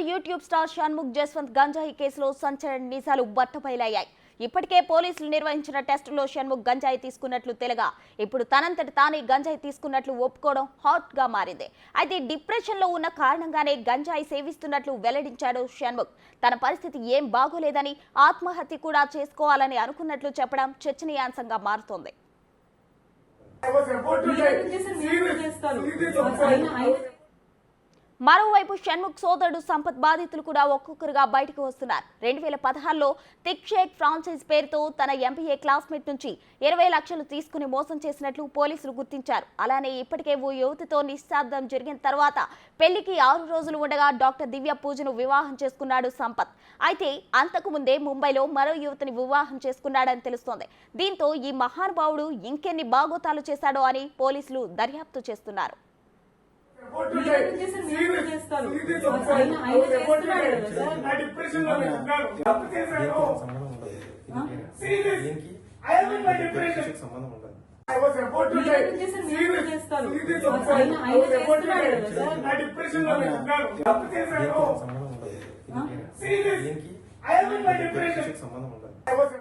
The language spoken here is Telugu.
యూట్యూబ్ స్టార్ షణ్ముఖ్ జస్వంత్ గంజాయి కేసులో సంచలన నిజాలు బట్టబయలయ్యాయి. ఇప్పటికే పోలీసులు నిర్వహించిన టెస్టులో షణ్ముఖ్ గంజాయి తీసుకున్నట్లు తెలుగా ఇప్పుడు తనంతట తానే గంజాయి తీసుకున్నట్లు ఒప్పుకోవడం హాట్ గా మారింది. అయితే డిప్రెషన్ లో ఉన్న కారణంగానే గంజాయి సేవిస్తున్నట్లు వెల్లడించాడు షణ్ముఖ్. తన పరిస్థితి ఏం బాగోలేదని ఆత్మహత్య కూడా చేసుకోవాలని అనుకున్నట్లు చెప్పడం చర్చనీయాంశంగా మారుతోంది. మరోవైపు షణ్ముఖ్ సోదరుడు సంపత్ బాధితులు కూడా ఒక్కొక్కరుగా బయటకు వస్తున్నారు. 2016లో థిక్ షేక్ ఫ్రాంచైజ్ పేరుతో తన ఎంబీఏ క్లాస్మేట్ నుంచి 20 లక్షలు తీసుకుని మోసం చేసినట్లు పోలీసులు గుర్తించారు. అలానే ఇప్పటికే ఓ యువతితో నిశ్చితార్థం జరిగిన తర్వాత పెళ్లికి 6 రోజులు ఉండగా డాక్టర్ దివ్య పూజను వివాహం చేసుకున్నాడు సంపత్. అయితే అంతకు ముందే ముంబైలో మరో యువతిని వివాహం చేసుకున్నాడని తెలుస్తోంది. దీంతో ఈ మహానుభావుడు ఇంకెన్ని బాగోతాలు చేశాడో అని పోలీసులు దర్యాప్తు చేస్తున్నారు. సంబంధం